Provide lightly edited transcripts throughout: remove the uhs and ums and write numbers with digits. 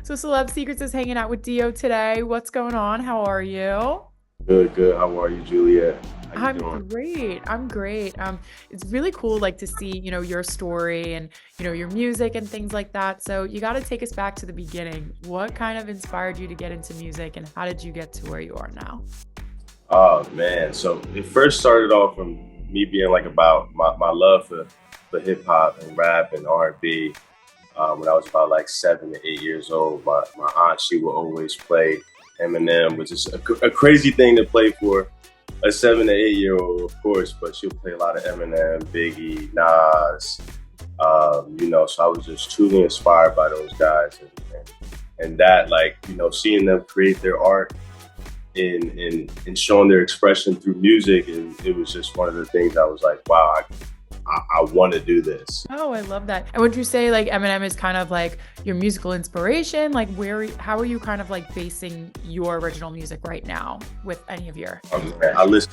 So Celeb Secrets is hanging out with D.O today. What's going on? How are you? Good, good. How are you, Juliet? How you I'm doing? great. I'm great. It's really cool like to see, your story and, your music and things like that. So you got to take us back to the beginning. What kind of inspired you to get into music and how did you get to where you are now? Oh man, so it first started off from me being like about my love for hip hop and rap and R&B. When I was about like 7 to 8 years old, my aunt, she would always play Eminem, which is a crazy thing to play for a 7 to 8 year old, of course. But she'll play a lot of Eminem, Biggie, Nas. So I was just truly inspired by those guys, and that, like, seeing them create their art in showing their expression through music, and it was just one of the things I was like, wow, I want to do this. Oh, I love that. And would you say like Eminem is kind of like your musical inspiration? Like how are you kind of like basing your original music right now with any of your I inspiration? listen.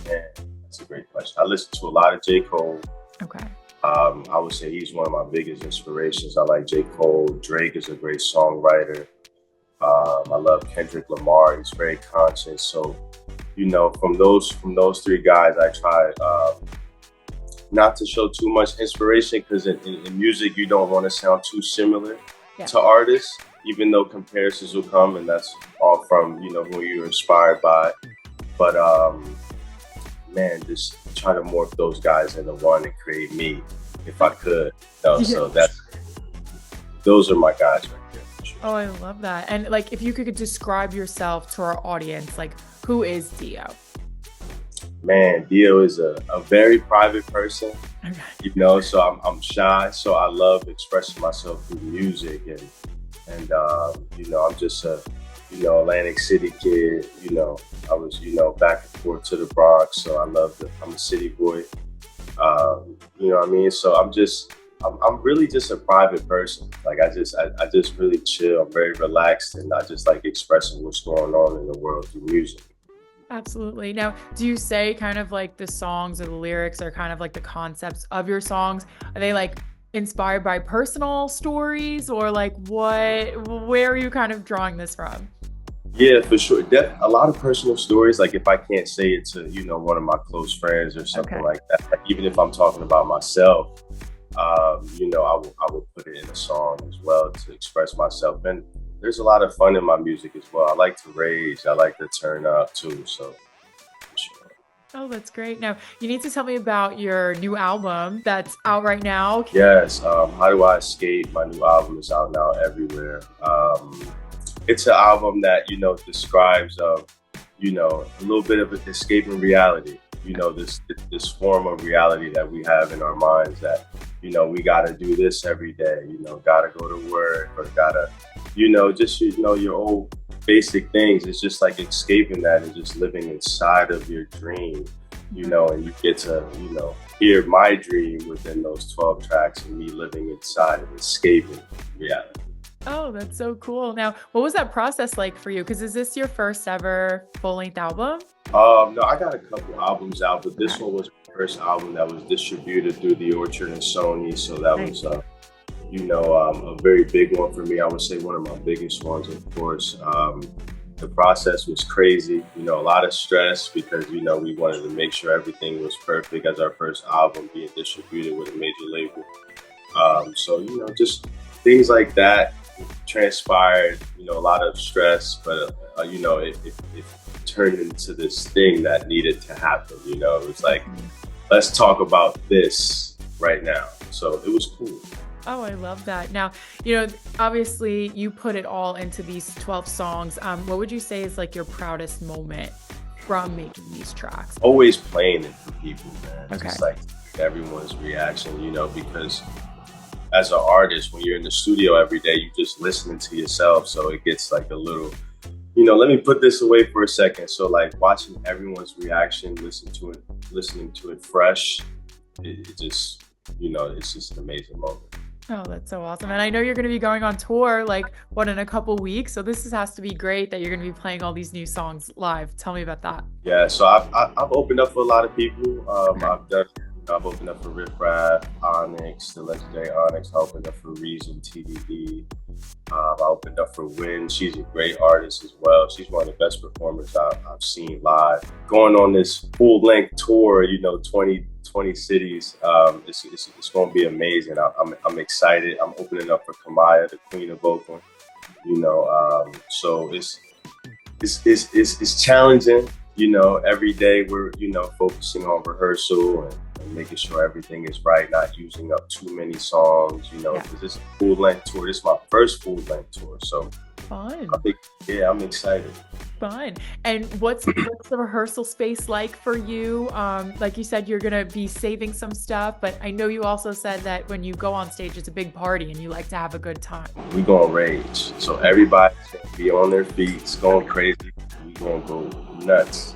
Man, that's a great question. I listen to a lot of J. Cole. Okay. I would say he's one of my biggest inspirations. I like J. Cole. Drake is a great songwriter. I love Kendrick Lamar. He's very conscious. So, from those three guys, I try not to show too much inspiration, because in music you don't want to sound too similar Yeah. to artists, even though comparisons will come, and that's all from who you're inspired by. But man, just try to morph those guys into one and create me if I could. So Yes. those are my guys right there for sure. Oh, I love that. And like if you could describe yourself to our audience, like who is Dio? Man, D.I.O is a very private person, Okay. so I'm shy, so I love expressing myself through music, and I'm just a Atlantic City kid. I was back and forth to the Bronx, so I'm a city boy. You know what I mean? So I'm really just a private person. Like I just really chill. I'm very relaxed, and I just like expressing what's going on in the world through music. Absolutely. Now, do you say kind of like the songs or the lyrics or kind of like the concepts of your songs? Are they like inspired by personal stories or like where are you kind of drawing this from? Yeah, for sure. A lot of personal stories. Like if I can't say it to one of my close friends or something Okay. like that, like even if I'm talking about myself, I will put it in a song as well to express myself. And there's a lot of fun in my music as well. I like to rage. I like to turn up too. So for sure. Oh, that's great. Now, you need to tell me about your new album that's out right now. Yes. How do I escape? My new album is out now everywhere. It's an album that describes a little bit of escaping reality. This form of reality that we have in our minds, that we got to do this every day. Got to go to work, or got to just your old basic things. It's just like escaping that and just living inside of your dream. And you get to hear my dream within those 12 tracks, and me living inside and escaping reality. Oh, that's so cool. Now, what was that process like for you? Because is this your first ever full-length album? No, I got a couple albums out, but this Okay. one was my first album that was distributed through the Orchard and Sony. So that Nice. was, a very big one for me. I would say one of my biggest ones, of course. The process was crazy. A lot of stress, because we wanted to make sure everything was perfect as our first album being distributed with a major label. So just things like that transpired. A lot of stress, but it turned into this thing that needed to happen. It was like, let's talk about this right now. So it was cool. Oh, I love that. Now, obviously you put it all into these 12 songs. What would you say is like your proudest moment from making these tracks? Always playing it for people, man. Okay. Just like everyone's reaction, because as an artist, when you're in the studio every day, you just listening to yourself. So it gets like a little, let me put this away for a second. So like watching everyone's reaction, listening to it fresh, it just, it's just an amazing moment. Oh, that's so awesome. And I know you're going to be going on tour like what in a couple weeks. So has to be great that you're going to be playing all these new songs live. Tell me about that. Yeah, so I've opened up for a lot of people. Okay. I've done I've opened up for Riff Raff, Onyx, the legendary Onyx. I opened up for Reason, TDE. I opened up for Win. She's a great artist as well. She's one of the best performers I've seen live. Going on this full-length tour, 20 cities, it's going to be amazing. I'm excited. I'm opening up for Kamaya, the queen of vocal. So it's challenging. Every day we're focusing on rehearsal and making sure everything is right, not using up too many songs. Because this is a full-length tour. This is my first full-length tour, so Fun. I'm excited. Fun. And what's the rehearsal space like for you? Like you said, you're gonna be saving some stuff, but I know you also said that when you go on stage, it's a big party and you like to have a good time. We gonna rage, so everybody's gonna be on their feet. It's going crazy. We gonna go nuts.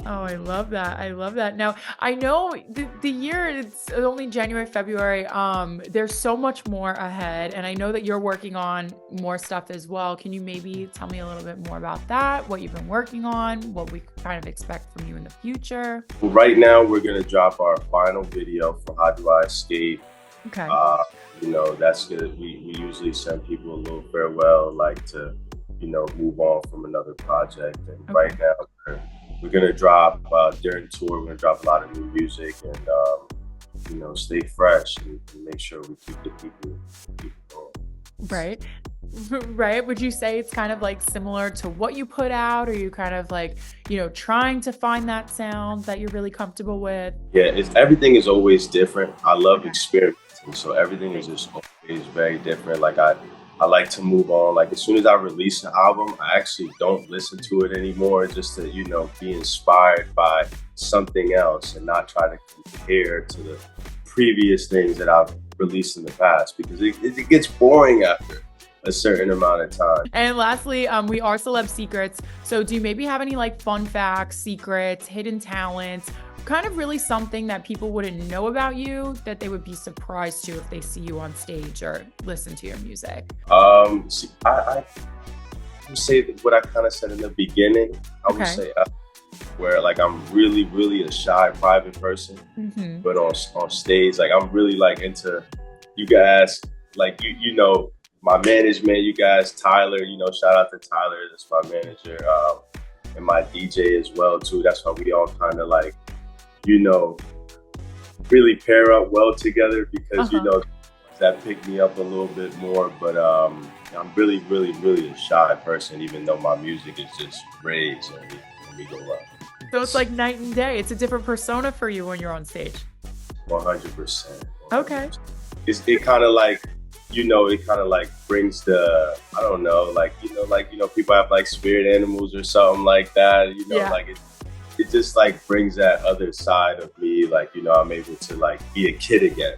Oh, I love that. I love that. Now, I know the year, it's only January, February. There's so much more ahead, and I know that you're working on more stuff as well. Can you maybe tell me a little bit more about that, what you've been working on, what we kind of expect from you in the future? Well, right now, we're going to drop our final video for How Do I Escape. Okay. That's good. We usually send people a little farewell, like to, move on from another project. And right now, we're going to drop, during tour, we're going to drop a lot of new music and, stay fresh and make sure we keep the people going. Right. Right. Would you say it's kind of like similar to what you put out? Or are you kind of like, trying to find that sound that you're really comfortable with? Yeah, everything is always different. I love experimenting. So everything is just always very different. Like I like to move on. Like as soon as I release an album, I actually don't listen to it anymore, just to, be inspired by something else and not try to compare to the previous things that I've released in the past, because it gets boring after a certain amount of time. And lastly, we are Celeb Secrets. So do you maybe have any like fun facts, secrets, hidden talents, kind of really something that people wouldn't know about you that they would be surprised to if they see you on stage or listen to your music? I would say what I kind of said in the beginning. I would say where like I'm really, really a shy private person, but on stage, like I'm really like into you guys, like my management, you guys, Tyler, shout out to Tyler, that's my manager, and my DJ as well too. That's why we all kind of like, really pair up well together, because that picked me up a little bit more. But I'm really, really, really a shy person, even though my music is just rage and we go up. So it's like night and day. It's a different persona for you when you're on stage. 100%. Okay. It kind of like, it kind of like brings the, I don't know, like, people have like spirit animals or something like that, like it just like brings that other side of me, like, I'm able to like be a kid again.